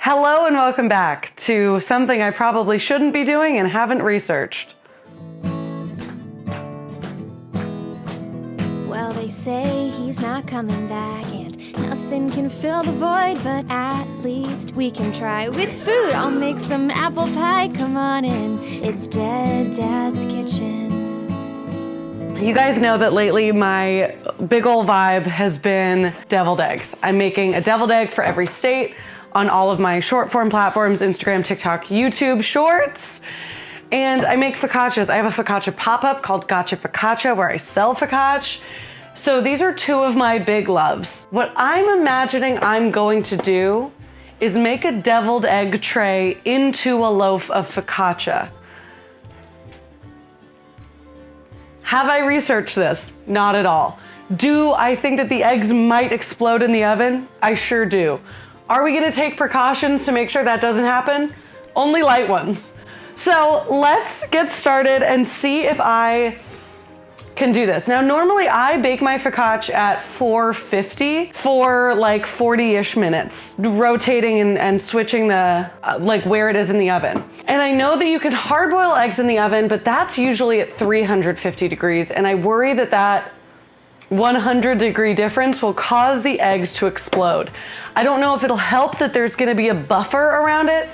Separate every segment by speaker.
Speaker 1: Hello and welcome back to something I probably shouldn't be doing and haven't researched.
Speaker 2: Well, they say he's not coming back and nothing can fill the void, but at least we can try with food. I'll make some apple pie, come on in. It's Dead Dad's Kitchen.
Speaker 1: You guys know that lately my big ol' vibe has been deviled eggs. I'm making a deviled egg for every state on all of my short form platforms, Instagram, TikTok, YouTube Shorts. And I make focaccias. I have a focaccia pop-up called Gotcha Focaccia where I sell focaccia. So these are two of my big loves. What I'm imagining I'm going to do is make a deviled egg tray into a loaf of focaccia. Have I researched this? Not at all. Do I think that the eggs might explode in the oven? I sure do. Are we gonna take precautions to make sure that doesn't happen? Only light ones. So let's get started and see if I can do this. Now, normally I bake my focaccia at 450 for like 40-ish minutes, rotating and switching the, like where it is in the oven. And I know that you can hard boil eggs in the oven, but that's usually at 350 degrees. And I worry that that 100-degree difference will cause the eggs to explode. I don't know if it'll help that there's gonna be a buffer around it,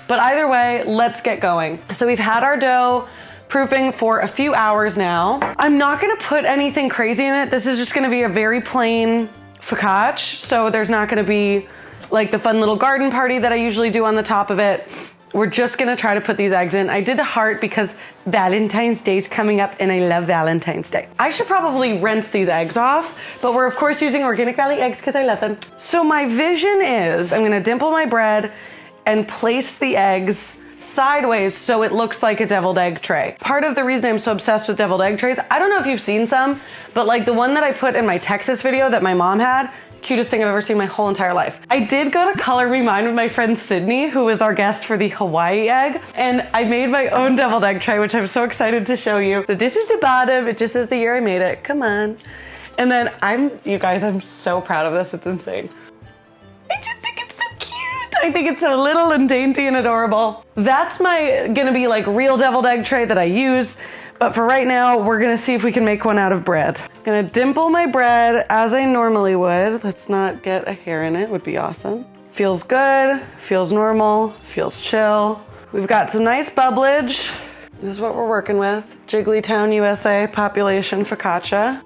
Speaker 1: but either way, let's get going. So we've had our dough proofing for a few hours now. I'm not gonna put anything crazy in it. This is just gonna be a very plain focaccia. So there's not gonna be like the fun little garden party that I usually do on the top of it. We're just gonna try to put these eggs in. I did a heart because Valentine's Day's coming up and I love Valentine's Day. I should probably rinse these eggs off, but we're of course using Organic Valley eggs because I love them. So my vision is I'm gonna dimple my bread and place the eggs sideways so it looks like a deviled egg tray. Part of the reason I'm so obsessed with deviled egg trays, I don't know if you've seen some, but like the one that I put in my Texas video that my mom had, cutest thing I've ever seen in my whole entire life. I did go to Color Me Mine with my friend Sydney, who was our guest for the Hawaii egg, and I made my own deviled egg tray, which I'm so excited to show you. So this is the bottom, it just says the year I made it, come on. And then you guys, I'm so proud of this, it's insane. I just think it's so cute. I think it's so little and dainty and adorable. That's gonna be like real deviled egg tray that I use. But for right now, we're gonna see if we can make one out of bread. I'm gonna dimple my bread as I normally would. Let's not get a hair in it, would be awesome. Feels good, feels normal, feels chill. We've got some nice bubblage. This is what we're working with. Jigglytown, USA, population focaccia.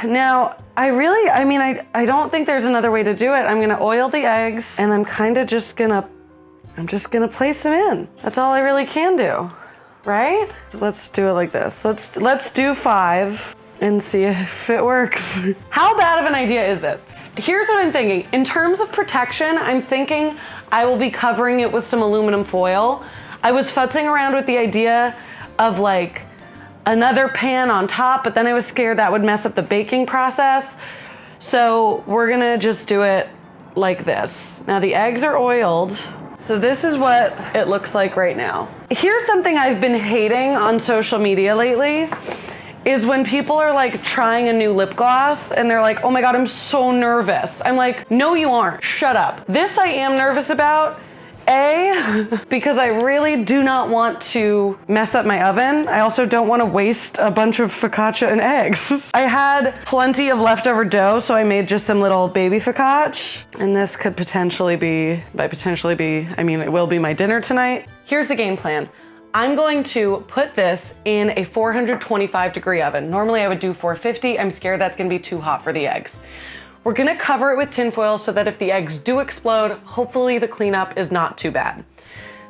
Speaker 1: Now, I don't think there's another way to do it. I'm gonna oil the eggs and I'm just gonna place them in. That's all I really can do. Right? Let's do it like this. Let's do 5 and see if it works. How bad of an idea is this? Here's what I'm thinking. In terms of protection, I'm thinking I will be covering it with some aluminum foil. I was futzing around with the idea of like another pan on top, but then I was scared that would mess up the baking process. So we're gonna just do it like this. Now the eggs are oiled. So this is what it looks like right now. Here's something I've been hating on social media lately, is when people are like trying a new lip gloss and they're like, oh my God, I'm so nervous. I'm like, no, you aren't, shut up. This I am nervous about. Because I really do not want to mess up my oven. I also don't want to waste a bunch of focaccia and eggs. I had plenty of leftover dough, so I made just some little baby focaccia. And this could potentially be, it will be my dinner tonight. Here's the game plan. I'm going to put this in a 425-degree oven. Normally I would do 450. I'm scared that's gonna be too hot for the eggs. We're gonna cover it with tinfoil so that if the eggs do explode, hopefully the cleanup is not too bad.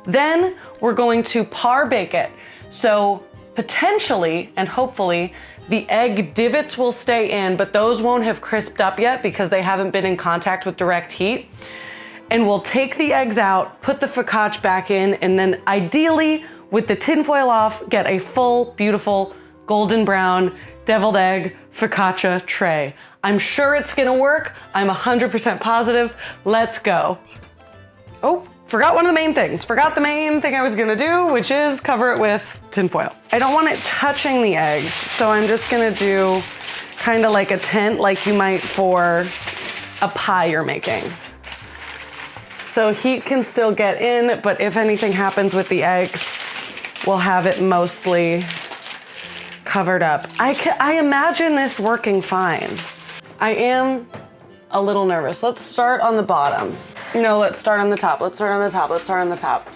Speaker 1: Then we're going to par bake it. So potentially and hopefully the egg divots will stay in, but those won't have crisped up yet because they haven't been in contact with direct heat. And we'll take the eggs out, put the focaccia back in, and then ideally with the tinfoil off, get a full, beautiful, golden brown deviled egg focaccia tray. I'm sure it's gonna work. I'm 100% positive. Let's go. Oh, forgot one of the main things. Forgot the main thing I was gonna do, which is cover it with tinfoil. I don't want it touching the eggs, so I'm just gonna do kind of like a tent like you might for a pie you're making. So heat can still get in, but if anything happens with the eggs, we'll have it mostly covered up. I imagine this working fine. I am a little nervous. Let's start on the bottom. No, let's start on the top. Let's start on the top. Let's start on the top.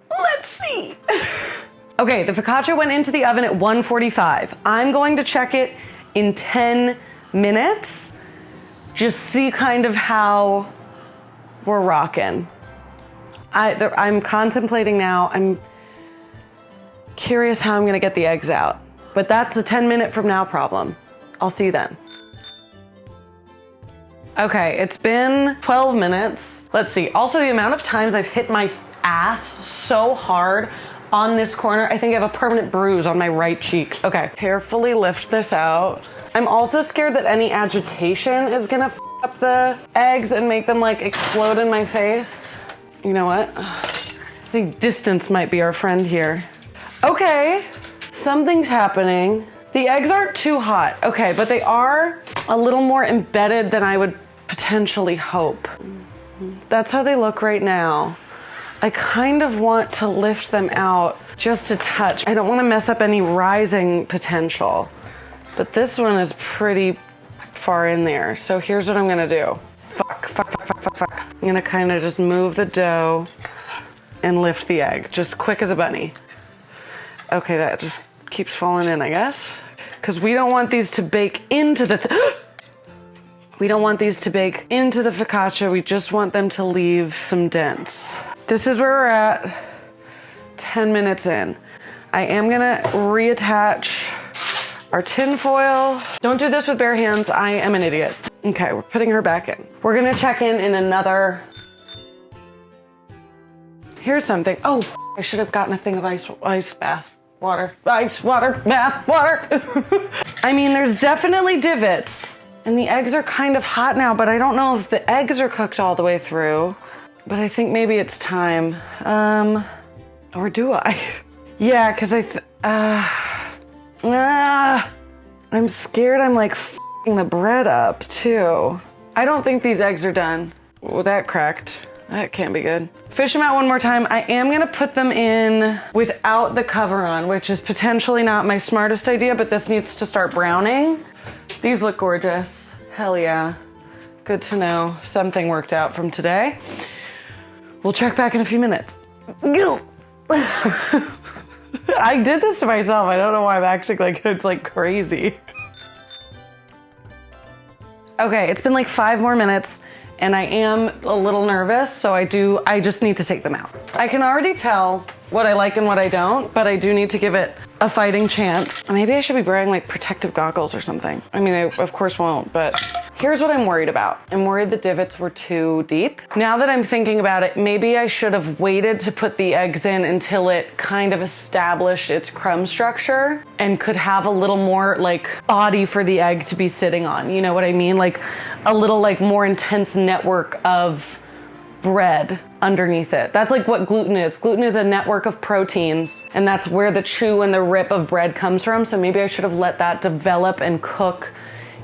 Speaker 1: Let's see. Okay, the focaccia went into the oven at 145. I'm going to check it in 10 minutes. Just see kind of how we're rocking. I'm contemplating now. I'm curious how I'm gonna get the eggs out. But that's a 10-minute from now problem. I'll see you then. Okay, it's been 12 minutes. Let's see. Also, the amount of times I've hit my ass so hard on this corner, I think I have a permanent bruise on my right cheek. Okay, carefully lift this out. I'm also scared that any agitation is gonna f up the eggs and make them like explode in my face. You know what? I think distance might be our friend here. Okay, something's happening. The eggs aren't too hot, okay, but they are a little more embedded than I would potentially hope. That's how they look right now. I kind of want to lift them out just a touch. I don't want to mess up any rising potential, but this one is pretty far in there. So here's what I'm gonna do. Fuck. I'm gonna kind of just move the dough and lift the egg, just quick as a bunny. Okay, that just keeps falling in, I guess. Because we don't want these to bake into the, we don't want these to bake into the focaccia. We just want them to leave some dents. This is where we're at, 10 minutes in. I am gonna reattach our tin foil. Don't do this with bare hands, I am an idiot. Okay, we're putting her back in. We're gonna check in another, here's something. Oh, I should have gotten a thing of ice bath water. Ice water, bath water. I mean, there's definitely divots and the eggs are kind of hot now, but I don't know if the eggs are cooked all the way through. But I think maybe it's time. Or do I? Yeah, because I'm scared I'm like f***ing the bread up too. I don't think these eggs are done. Oh, that cracked. That can't be good. Fish them out one more time. I am gonna put them in without the cover on, which is potentially not my smartest idea, but this needs to start browning. These look gorgeous. Hell yeah. Good to know something worked out from today. We'll check back in a few minutes. I did this to myself. I don't know why I'm acting like it's like crazy. Okay, it's been like 5 more minutes and I am a little nervous, so I just need to take them out. I can already tell what I like and what I don't, but I do need to give it a fighting chance. Maybe I should be wearing like protective goggles or something. I mean, I of course won't, but here's what I'm worried about. I'm worried the divots were too deep. Now that I'm thinking about it, maybe I should have waited to put the eggs in until it kind of established its crumb structure and could have a little more like body for the egg to be sitting on. You know what I mean? Like a little like more intense network of bread underneath it. That's like what gluten is. Gluten is a network of proteins, and that's where the chew and the rip of bread comes from. So maybe I should have let that develop and cook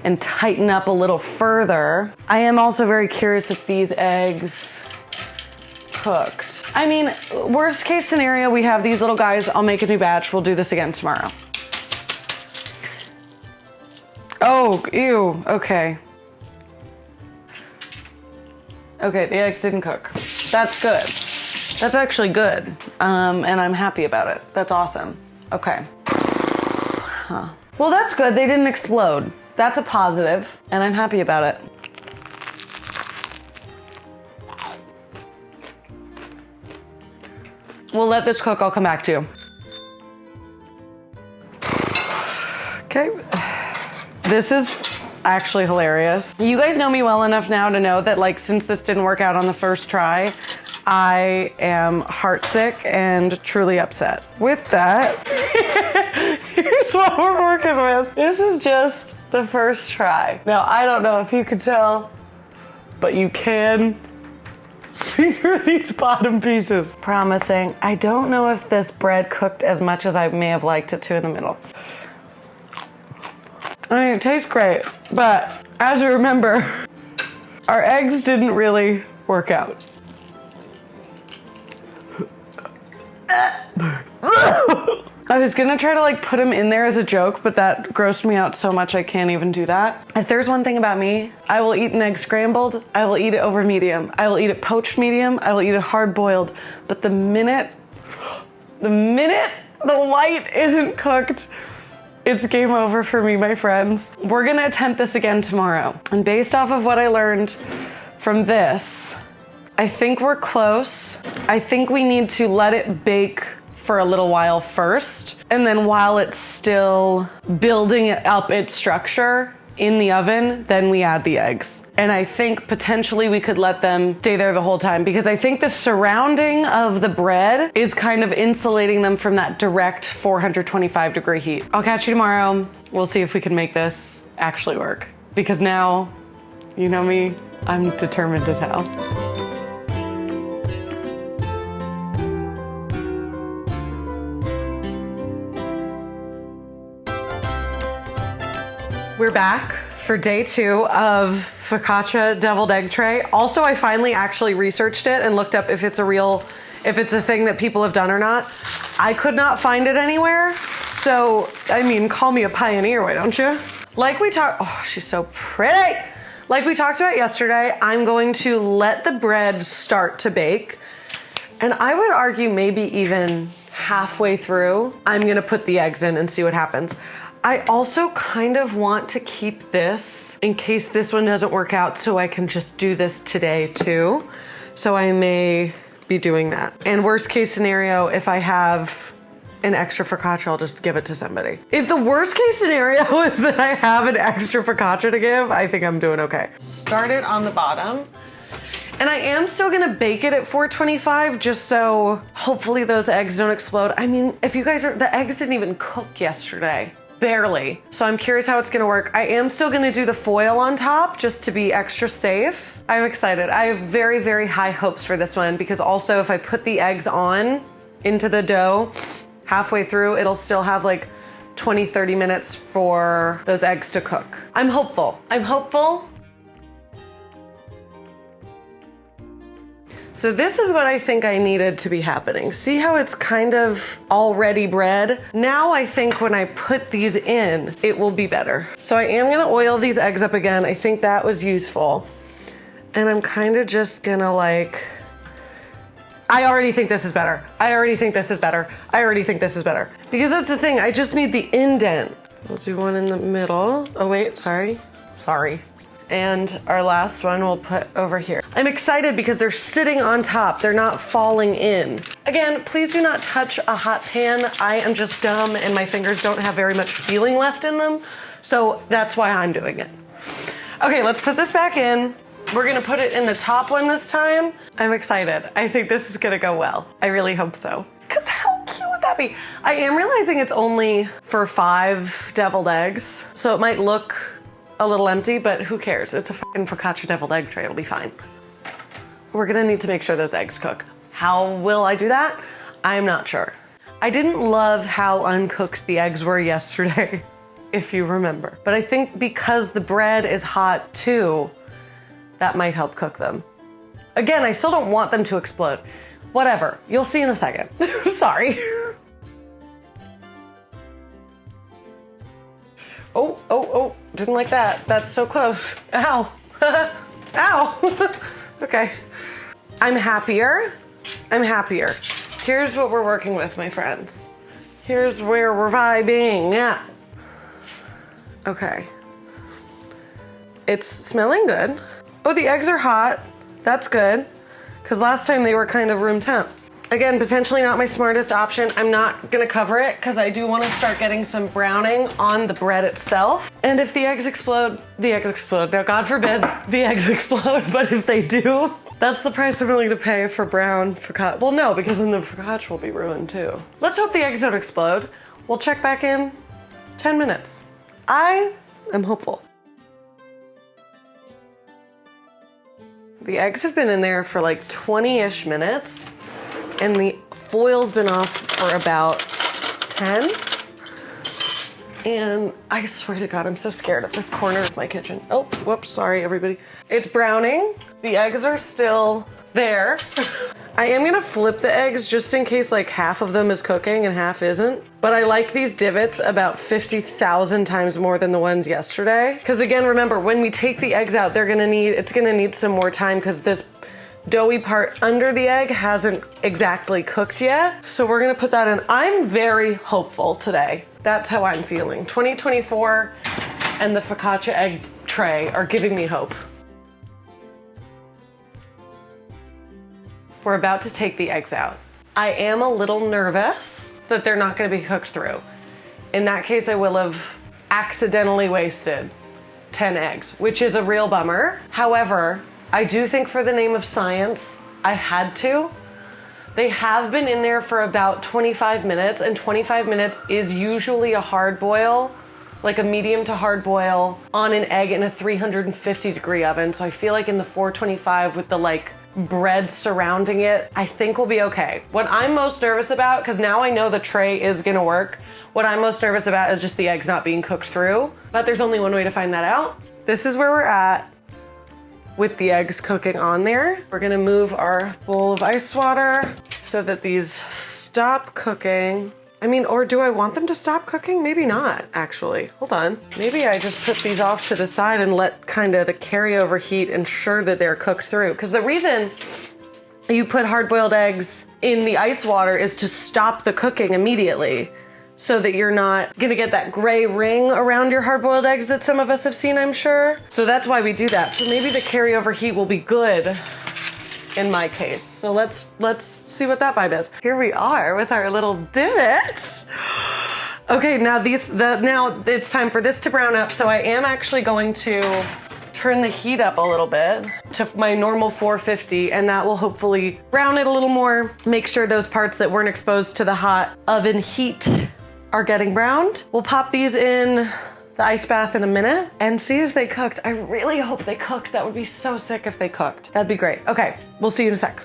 Speaker 1: and tighten up a little further. I am also very curious if these eggs cooked. I mean, worst case scenario, we have these little guys. I'll make a new batch. We'll do this again tomorrow. Oh, ew, okay. Okay, the eggs didn't cook. That's good. That's actually good. And I'm happy about it. That's awesome. Okay. Huh. Well, that's good. They didn't explode. That's a positive, and I'm happy about it. We'll let this cook. I'll come back to you. Okay. This is actually hilarious. You guys know me well enough now to know that like since this didn't work out on the first try, I am heartsick and truly upset. With that, here's what we're working with. This is just the first try. Now, I don't know if you could tell, but you can see through these bottom pieces. Promising. I don't know if this bread cooked as much as I may have liked it to in the middle. I mean, it tastes great, but as you remember, Our eggs didn't really work out. I was gonna try to like put them in there as a joke, but that grossed me out so much I can't even do that. If there's one thing about me, I will eat an egg scrambled, I will eat it over medium, I will eat it poached medium, I will eat it hard boiled, but the minute the white isn't cooked, it's game over for me, my friends. We're gonna attempt this again tomorrow. And based off of what I learned from this, I think we're close. I think we need to let it bake for a little while first. And then while it's still building up its structure in the oven, then we add the eggs. And I think potentially we could let them stay there the whole time because I think the surrounding of the bread is kind of insulating them from that direct 425 degree heat. I'll catch you tomorrow. We'll see if we can make this actually work. Because now, you know me, I'm determined to tell. We're back for day 2 of focaccia deviled egg tray. Also, I finally actually researched it and looked up if it's a thing that people have done or not. I could not find it anywhere. So, I mean, call me a pioneer, why don't you? Like we talked, oh, she's so pretty. Like we talked about yesterday, I'm going to let the bread start to bake. And I would argue maybe even halfway through, I'm gonna put the eggs in and see what happens. I also kind of want to keep this in case this one doesn't work out so I can just do this today too. So I may be doing that. And worst case scenario, if I have an extra focaccia, I'll just give it to somebody. If the worst case scenario is that I have an extra focaccia to give, I think I'm doing okay. Start it on the bottom. And I am still gonna bake it at 425 just so hopefully those eggs don't explode. I mean, if you guys the eggs didn't even cook yesterday. Barely. So I'm curious how it's gonna work. I am still gonna do the foil on top just to be extra safe. I'm excited. I have very, very high hopes for this one because also if I put the eggs on into the dough halfway through, it'll still have like 20, 30 minutes for those eggs to cook. I'm hopeful. I'm hopeful. So this is what I think I needed to be happening. See how it's kind of already bread? Now I think when I put these in, it will be better. So I am gonna oil these eggs up again. I think that was useful. And I'm kind of just gonna like, I already think this is better. I already think this is better. I already think this is better. Because that's the thing, I just need the indent. We'll do one in the middle. Oh wait, sorry. And our last one we'll put over here. I'm excited because they're sitting on top. They're not falling in. Again, please do not touch a hot pan. I am just dumb and my fingers don't have very much feeling left in them. So that's why I'm doing it. Okay, let's put this back in. We're gonna put it in the top one this time. I'm excited. I think this is gonna go well. I really hope so. Because how cute would that be? I am realizing it's only for 5 deviled eggs. So it might look a little empty, but who cares? It's a fucking focaccia deviled egg tray, it'll be fine. We're gonna need to make sure those eggs cook. How will I do that? I'm not sure. I didn't love how uncooked the eggs were yesterday, if you remember. But I think because the bread is hot too, that might help cook them. Again, I still don't want them to explode. Whatever, you'll see in a second. Sorry. Oh, didn't like that. That's so close. Ow. Ow. Okay. I'm happier. Here's what we're working with, my friends. Here's where we're vibing. Yeah. Okay. It's smelling good. Oh, the eggs are hot. That's good. Because last time they were kind of room temp. Again, potentially not my smartest option. I'm not gonna cover it because I do want to start getting some browning on the bread itself. And if the eggs explode, the eggs explode. Now, God forbid the eggs explode, but if they do, that's the price I'm willing to pay for brown focaccia. Well, no, because then the focaccia will be ruined too. Let's hope the eggs don't explode. We'll check back in 10 minutes. I am hopeful. The eggs have been in there for like 20-ish minutes. And the foil's been off for about 10. And I swear to God, I'm so scared of this corner of my kitchen. Oh, whoops, sorry everybody. It's browning. The eggs are still there. I am gonna flip the eggs just in case like half of them is cooking and half isn't. But I like these divots about 50,000 times more than the ones yesterday. Because again, remember, when we take the eggs out, it's gonna need some more time because this doughy part under the egg hasn't exactly cooked yet. So we're gonna put that in. I'm very hopeful today. That's how I'm feeling. 2024 and the focaccia egg tray are giving me hope. We're about to take the eggs out. I am a little nervous that they're not gonna be cooked through. In that case, I will have accidentally wasted 10 eggs, which is a real bummer. However, I do think for the name of science, I had to. They have been in there for about 25 minutes, and 25 minutes is usually a hard boil, like a medium to hard boil on an egg in a 350-degree oven. So I feel like in the 425 with the like bread surrounding it, I think we'll be okay. What I'm most nervous about, because now I know the tray is gonna work, what I'm most nervous about is just the eggs not being cooked through. But there's only one way to find that out. This is where we're at with the eggs cooking on there. We're gonna move our bowl of ice water so that these stop cooking. I mean, or do I want them to stop cooking? Maybe not, actually. Hold on. Maybe I just put these off to the side and let kind of the carryover heat ensure that they're cooked through. Because the reason you put hard-boiled eggs in the ice water is to stop the cooking immediately, so that you're not gonna get that gray ring around your hard-boiled eggs that some of us have seen, I'm sure. So that's why we do that. So maybe the carryover heat will be good in my case. So let's see what that vibe is. Here we are with our little divots. Okay, now now it's time for this to brown up. So I am actually going to turn the heat up a little bit to my normal 450, and that will hopefully brown it a little more. Make sure those parts that weren't exposed to the hot oven heat are getting browned. We'll pop these in the ice bath in a minute and see if they cooked. I really hope they cooked. That would be so sick if they cooked. That'd be great. Okay, we'll see you in a sec.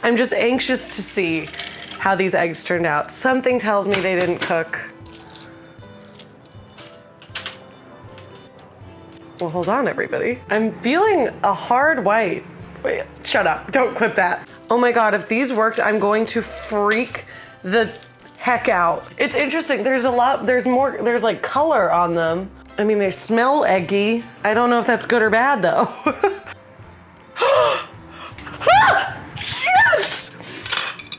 Speaker 1: I'm just anxious to see how these eggs turned out. Something tells me they didn't cook. Well, hold on, everybody. I'm feeling a hard white. Wait, shut up, don't clip that. Oh my God, if these worked, I'm going to freak the heck out. It's interesting, there's like color on them. I mean, they smell eggy. I don't know if that's good or bad though. Ah! Yes!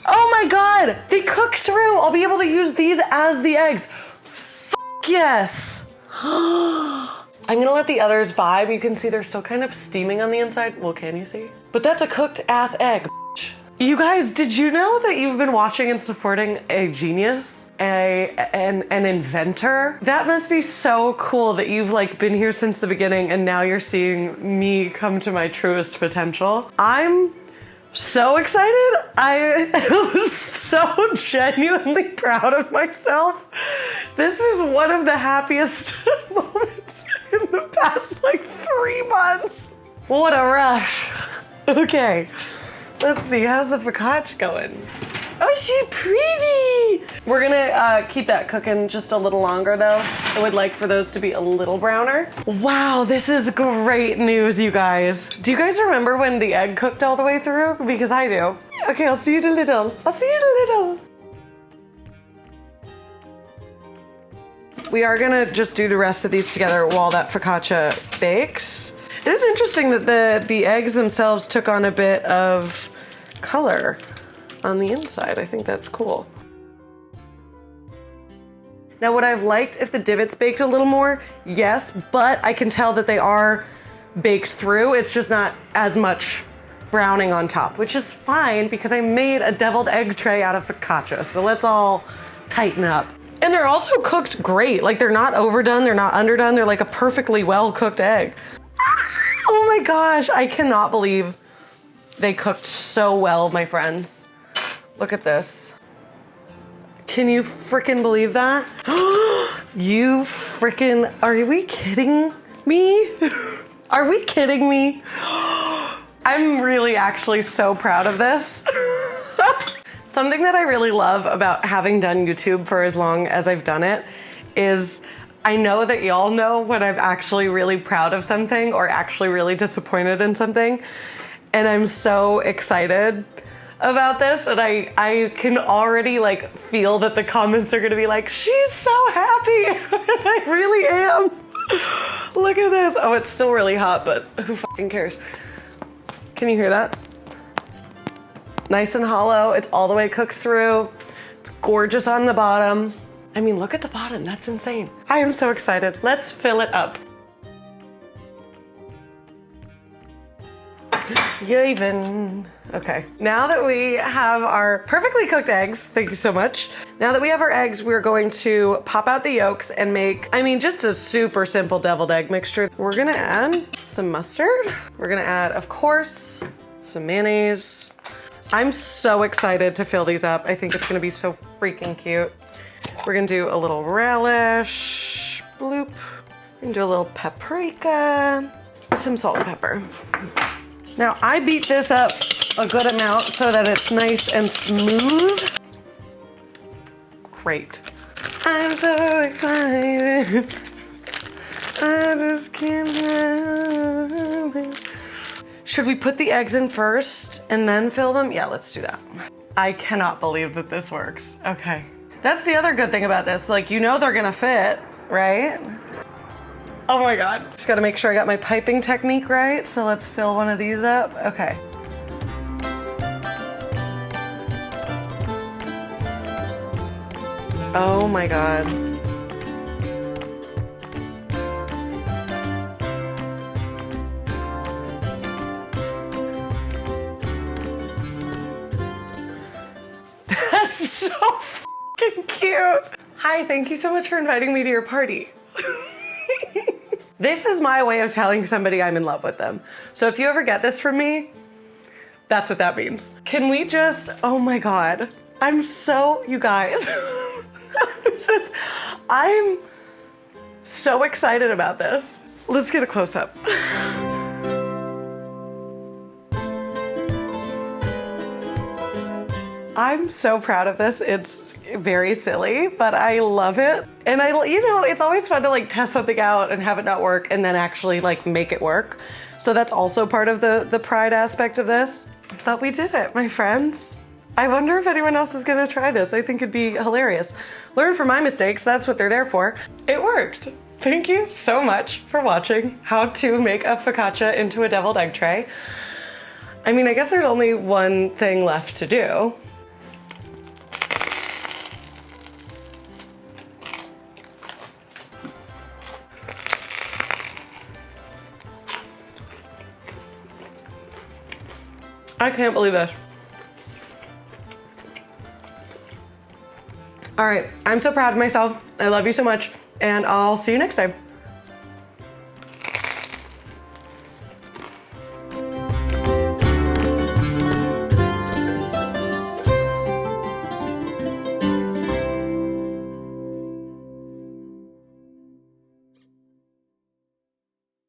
Speaker 1: Oh my God, they cooked through. I'll be able to use these as the eggs. Yes. I'm gonna let the others vibe. You can see they're still kind of steaming on the inside. Well, can you see? But that's a cooked ass egg. You guys, did you know that you've been watching and supporting a genius, an inventor? That must be so cool that you've like been here since the beginning and now you're seeing me come to my truest potential. I'm so excited. I am so genuinely proud of myself. This is one of the happiest moments in the past like 3 months. What a rush. Okay, let's see, how's the focaccia going? Oh, she's pretty. We're gonna keep that cooking just a little longer though. I would like for those to be a little browner. Wow, this is great news, you guys. Do you guys remember when the egg cooked all the way through? Because I do. Okay, I'll see you in a little. I'll see you in a little. We are gonna just do the rest of these together while that focaccia bakes. It is interesting that the eggs themselves took on a bit of color on the inside. I think that's cool. Now, would I have liked if the divots baked a little more? Yes, but I can tell that they are baked through. It's just not as much browning on top, which is fine because I made a deviled egg tray out of focaccia. So let's all tighten up. And they're also cooked great. Like, they're not overdone, they're not underdone. They're like a perfectly well cooked egg. Oh my gosh, I cannot believe they cooked so well, my friends. Look at this. Can you freaking believe that? You freaking, are we kidding me? Are we kidding me? I'm really actually so proud of this. Something that I really love about having done YouTube for as long as I've done it is I know that y'all know when I'm actually really proud of something or actually really disappointed in something. And I'm so excited about this, and I can already like feel that the comments are gonna be like, she's so happy. I really am. Look at this. Oh, it's still really hot, but who fucking cares? Can you hear that? Nice and hollow. It's all the way cooked through. It's gorgeous on the bottom. I mean, look at the bottom. That's insane. I am so excited. Let's fill it up. Even. Okay, now that we have our perfectly cooked eggs, thank you so much. Now that we have our eggs, we're going to pop out the yolks and make, I mean, just a super simple deviled egg mixture. We're gonna add some mustard. We're gonna add, of course, some mayonnaise. I'm so excited to fill these up. I think it's gonna be so freaking cute. We're gonna do a little relish, bloop. We're gonna do a little paprika, some salt and pepper. Now I beat this up a good amount so that it's nice and smooth. Great. I'm so excited. I just can't help it. Should we put the eggs in first and then fill them? Yeah, let's do that. I cannot believe that this works. Okay. That's the other good thing about this. Like, you know they're gonna fit, right? Oh my God. Just gotta make sure I got my piping technique right. So let's fill one of these up. Okay. Oh my God. That's so fucking cute. Hi, thank you so much for inviting me to your party. This is my way of telling somebody I'm in love with them. So if you ever get this from me, that's what that means. Can we just, oh my God. I'm so, you guys. I'm so excited about this. Let's get a close up. I'm so proud of this. It's very silly, but I love it. And you know, it's always fun to like test something out and have it not work and then actually like make it work. So that's also part of the pride aspect of this. But we did it, my friends. I wonder if anyone else is gonna try this. I think it'd be hilarious. Learn from my mistakes, that's what they're there for. It worked. Thank you so much for watching how to make a focaccia into a deviled egg tray. I mean, I guess there's only one thing left to do. I can't believe this. All right, I'm so proud of myself. I love you so much, and I'll see you next time.